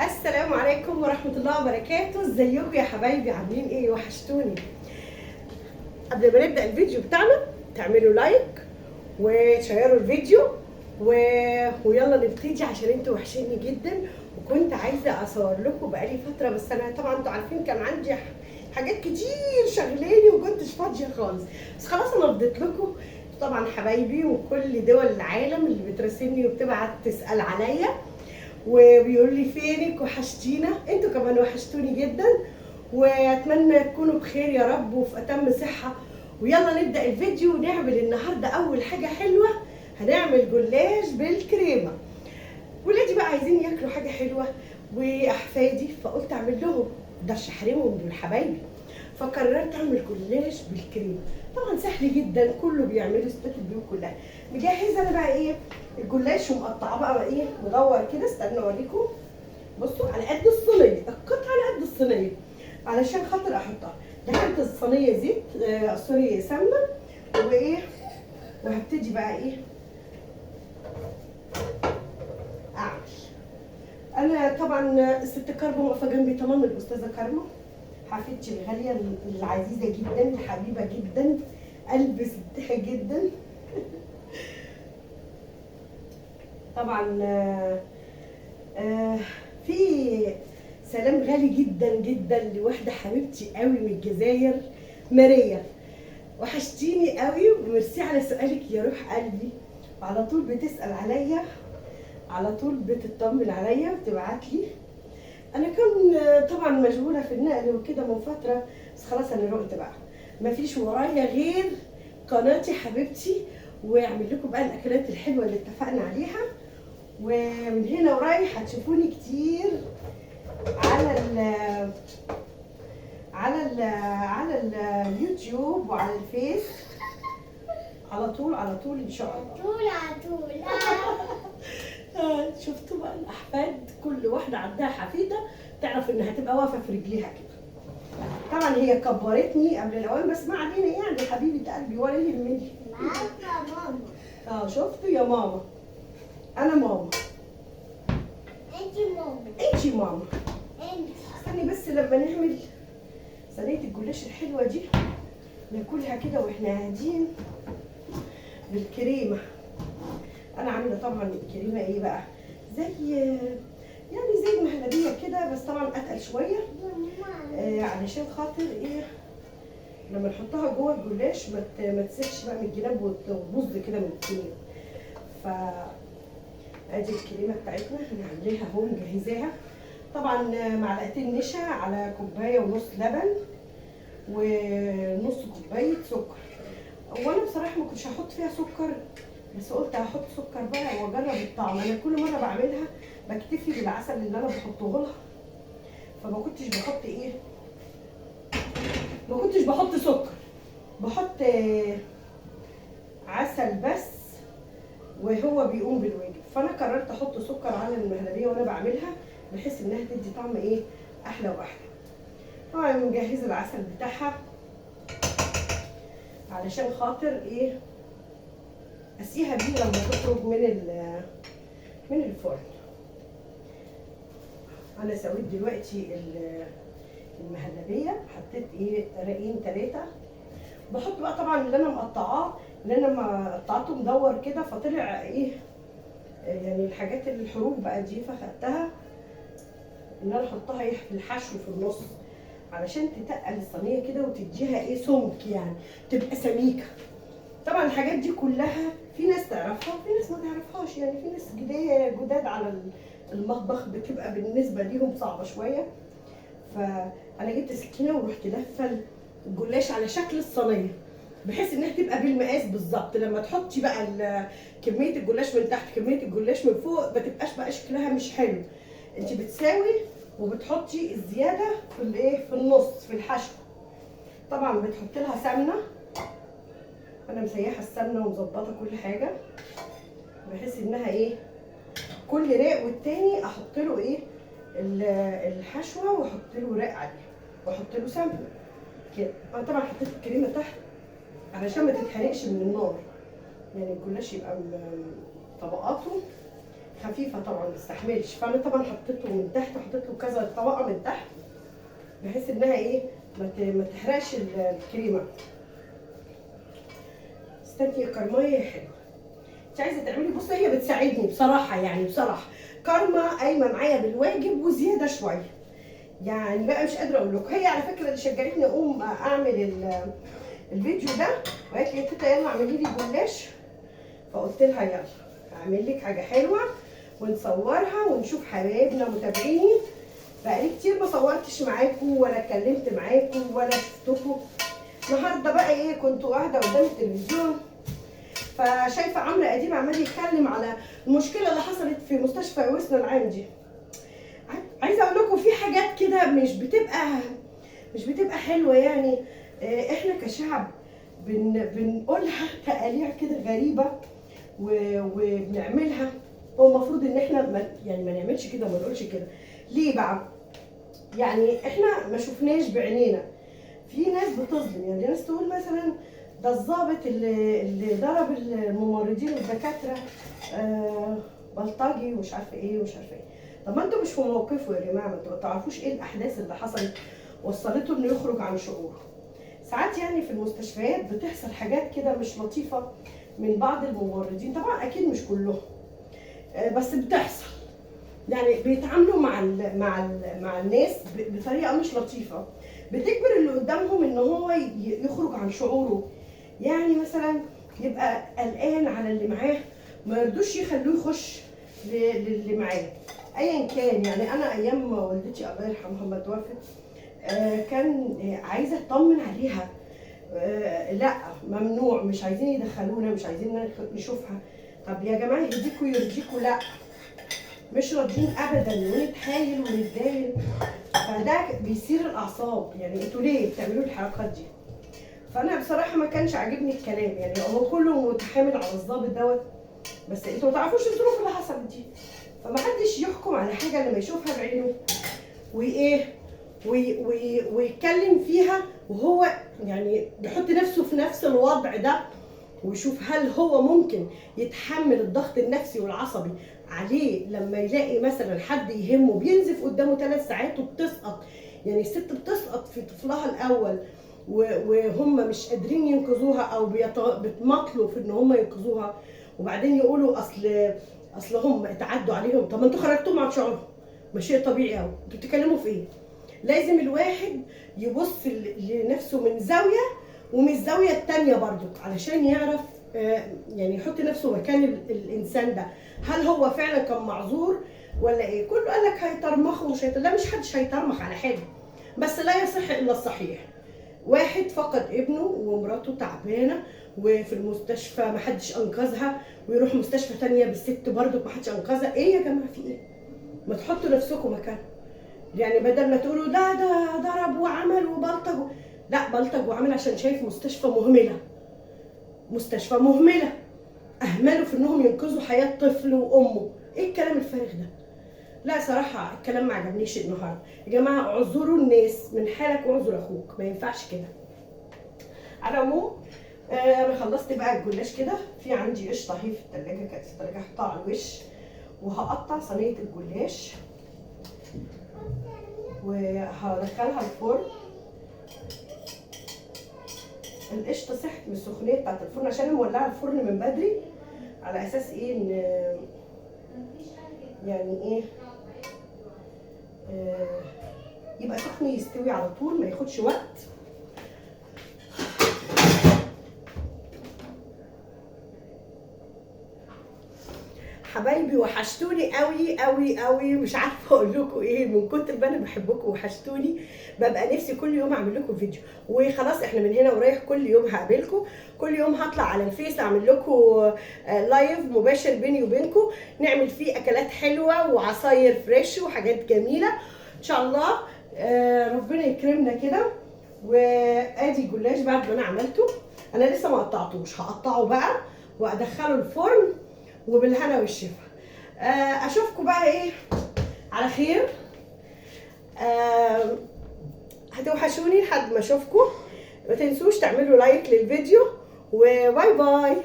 السلام عليكم ورحمة الله وبركاته. ازيكم يا حبايبي؟ عاملين ايه؟ وحشتوني. قبل ما نبدأ الفيديو بتاعنا تعملوا لايك وتشيروا الفيديو ويلا نبتدي عشان انتوا وحشيني جدا. وكنت عايزة اصور لكم بقالي فترة، بس انا طبعا انتوا عارفين كان عندي حاجات كتير شغلاني وكنتش فاضية خالص، بس خلاص انا فضيت لكم. طبعا حبايبي وكل دول العالم اللي بتراسلني وبتبعت تسأل عليا وبيقول لي فينك، وحشتينا. انتوا كمان وحشتوني جدا، واتمنى تكونوا بخير يا رب وفي اتم صحه. ويلا نبدا الفيديو. نعمل النهارده اول حاجه حلوه، هنعمل جلاش بالكريمه. ولادي بقى عايزين ياكلوا حاجه حلوه واحفادي، فقلت اعمل لهم، ده احرمهم دول حبايبي. فقررت اعمل جلاش بالكريمه. طبعا سهل جدا، كله بيعمله، ستات البيوت كلها. مجهزه انا بقى ايه الجلاش ومقطعه بقى ايه مدور كده. استنوا اوريكم. بصوا على قد الصينيه، القطعه على قد الصينيه علشان خاطر احطها. دهنت الصينيه زيت سوري سمنه وايه، وهبتدي بقى ايه اعمل. انا طبعا الست كارما واقفه جنبي تمام، الاستاذه كارما حفيدتي الغاليه العزيزه جدا الحبيبه جدا، قلب ستها جدا. طبعا في سلام غالي جدا جدا لواحده حبيبتي قوي من الجزائر، ماريا. وحشتيني قوي وميرسي على سؤالك يا روح قلبي، وعلى طول بتسال عليا، على طول بتطمن عليا وتبعت لي. انا كان طبعا مشغوله في النقل وكده من فتره، بس خلاص انا رقت بقى، مفيش ورايا غير قناتي حبيبتي، واعمل لكم بقى الاكلات الحلوه اللي اتفقنا عليها. ومن هنا ورايح هتشوفوني كتير على اليوتيوب وعلى الفيس، على طول ان شاء الله. على طول شفتوا بقى الاحفاد، كل واحده عندها حفيده تعرف انها تبقى واقفه في رجليها كده. طبعا هي كبرتني قبل الاوان، بس ما علينا يعني حبيبه قلبي ولا يهمني. ماما. شفتوا يا ماما؟ انا ماما، انتي ماما. انتي ماما. انتي. استني بس لما نعمل صينيه الجلاش الحلوه دي ناكلها كده واحنا قاعدين بالكريمه. انا عامله طبعا الكريمه ايه بقى، زي المهلبيه كده، بس طبعا اتقل شويه علشان خاطر ايه لما نحطها جوه الجلاش ما تسيبش بقى من الجناب وتبوظ كده من الكريمه. ف ادي الكريمه بتاعتنا هنعملها اهو مجهزاها. طبعا معلقتين نشا على كوبايه ونص لبن ونص كوبايه سكر. وانا بصراحه ما كنتش هحط فيها سكر، بس قلت هحط سكر بقى واجرب الطعم. انا كل مره بعملها بكتفي بالعسل اللي انا بحطه لها، فما كنتش بحط ايه، ما كنتش بحط سكر، بحط عسل بس وهو بيقوم بالواجب. فانا قررت احط سكر على المهلبيه وانا بعملها بحيث انها تدي طعم ايه احلى واحلى. طبعا مجهزه العسل بتاعها علشان خاطر ايه اسيها بيه لما تخرج من الفرن. انا سويت دلوقتي المهلبيه، حطيت ايه رقين 3. بحط بقى طبعا اللي انا مقطعاه، اللي انا ما قطعته مدور كده فطلع ايه يعني الحاجات الحروف بقى دي، فخدتها ان انا احطها ايه في الحشو في النص علشان تتقل الصينيه كده وتديها ايه سمك، يعني تبقى سميكه. طبعا الحاجات دي كلها في ناس تعرفها وفي ناس ما تعرفهاش، يعني في ناس جداد على المطبخ بتبقى بالنسبه ليهم صعبه شويه. فانا جبت سكينه ورحت لفه الجلاش على شكل الصينيه بحيث انها تبقى بالمقاس بالظبط. لما تحطي بقى كميه الجلاش من تحت كميه الجلاش من فوق ما تبقاش بقى شكلها مش حلو. انت بتساوي وبتحطي الزياده في الايه في النص في الحشو. طبعا بتحط لها سمنه، انا مسيحه السمنه ومظبطه كل حاجه بحيث انها ايه كل رق والتاني احط له ايه الحشوه واحط له رق عليه واحط له سمنه كده. انا طبعا حطيت الكريمه تحت علشان ما تتحرقش من النار، يعني الجلاش يبقى طبقاته خفيفه طبعا ما تستحملش، فانا طبعا حطيته من تحت وحطيت له كذا طبقه من تحت بحيث انها ايه ما تحرقش الكريمه. استني يا كرمايه حلوه. انت عايزه تعملي، بصي هي بتساعدني بصراحه، يعني بصراحه كارما قايمه معايا بالواجب وزياده شويه، يعني بقى مش قادره اقول لكم. هي على فكره اللي شجعتني اقوم اعمل الفيديو ده، وقالت لي يا تيتا يلا اعملي لي جلاش، فقلت لها يلا اعمل لك حاجه حلوه ونصورها ونشوف حبايبنا متابعيني. بقالي كتير ما صورتش معاكم ولا اتكلمت معاكم ولا شفتكم. النهارده بقى ايه، كنت قاعده قدام التلفزيون فشايفه عمرو اديب عمال يتكلم على المشكله اللي حصلت في مستشفى وسنا العام دي. عايزه اقول لكم في حاجات كده مش بتبقى حلوه، يعني احنا كشعب بنقولها تقاليع كده غريبه وبنعملها. هو المفروض ان احنا ما نعملش كده وما نقولش كده. ليه بقى؟ يعني احنا ما شفناش بعينينا، في ناس بتظلم، يعني ناس تقول مثلا ده الضابط اللي ضرب الممرضين والدكاتره بلطجي ومش عارفه ايه ومش عارفه ايه. طب ما انتوا مش في موقفه يا جماعه، ما انتوا ما تعرفوش ايه الاحداث اللي حصلت وصلته انه يخرج عن شعوره. ساعات يعني في المستشفيات بتحصل حاجات كده مش لطيفه من بعض الممرضين، طبعا اكيد مش كلهم بس بتحصل، يعني بيتعاملوا مع الناس بطريقه مش لطيفه، بتجبر اللي قدامهم ان هو يخرج عن شعوره. يعني مثلا يبقى قلقان على اللي معاه، ما يرضوش يخلوه يخش للي معاه ايا كان. يعني انا ايام ما والدتي الله يرحمها ما توفت كان عايزه اطمن عليها، لا ممنوع، مش عايزين يدخلونا، مش عايزين نشوفها. طب يا جماعه يهديكوا يرضيكوا، لا مش راضيين ابدا، ونتحايل ونتدايل، فده بيثير الاعصاب. يعني انتوا ليه بتعملوا الحركات دي؟ فانا بصراحه ما كانش عاجبني الكلام، يعني هو كله متحامل على الضابط دوت، بس انتوا ما تعرفوش الظروف اللي حصلت دي، فمحدش يحكم على حاجه لما يشوفها بعينه وايه ويتكلم فيها، وهو يعني يحط نفسه في نفس الوضع ده ويشوف هل هو ممكن يتحمل الضغط النفسي والعصبي عليه لما يلاقي مثلا حد يهمه بينزف قدامه 3 ساعات وبتسقط. يعني الست بتسقط في طفلها الاول وهم مش قادرين ينقذوها او بيتمطلوا في ان هم ينقذوها، وبعدين يقولوا اصل هم اتعدوا عليهم. طب ما انتوا خرجتوهم عن شعورهم، ما شيء طبيعي قوي، انتوا بتتكلموا في ايه؟ لازم الواحد يبص لنفسه من زاويه ومن الزاويه الثانيه برضو علشان يعرف يعني يحط نفسه مكان الانسان ده، هل هو فعلا كان معذور ولا ايه؟ كله قال لك هيطرمخوا ومش لا مش حدش هيطرمخ على حاجه، بس لا يصح الا الصحيح. واحد فقد ابنه ومراته تعبانه وفي المستشفى ما حدش انقذها، ويروح مستشفى ثانيه بالست برضو ما حدش انقذها. ايه يا جماعه في ايه؟ ما تحطوا نفسكم مكانه. يعني بدل ما تقولوا ده ضرب وعمل وبلطج، لا بلطج وعمل عشان شايف مستشفى مهمله، مستشفى مهمله اهملوا في انهم ينقذوا حياه طفل وامه. ايه الكلام الفارغ ده؟ لا صراحه الكلام ما عجبنيش النهارده. يا جماعه اعذروا الناس من حالك واعذر اخوك، ما ينفعش كده. على العموم انا خلصت بقى الجلاش كده، في عندي قشطه اهي في الثلاجه، كانت في الثلاجه احطها على الوش، وهقطع صينيه الجلاش وهدخلها الفرن. القشطه سحت من السخونيه بتاعت الفرن عشان انا مولعه الفرن من بدري، على اساس ايه ان يعني ايه يبقى سخن يستوي على طول ما ياخدش وقت. حبايبي وحشتوني قوي قوي قوي، مش عارفه اقول لكم ايه، من كتر ما انا بحبكم وحشتوني. ببقى نفسي كل يوم اعمل لكم فيديو، وخلاص احنا من هنا ورايح كل يوم هقابلكم، كل يوم هطلع على الفيس اعمل لكم لايف مباشر بيني وبينكم، نعمل فيه اكلات حلوه وعصاير فريش وحاجات جميله ان شاء الله. ربنا يكرمنا كده. وادي الجلاش بعد ما انا عملته، انا لسه ما قطعتوش، هقطعه بقى وادخله الفرن وبالهنا والشفا. اشوفكم بقى ايه على خير. هتوحشوني لحد ما اشوفكم. ما تنسوش تعملوا لايك للفيديو، وباي باي.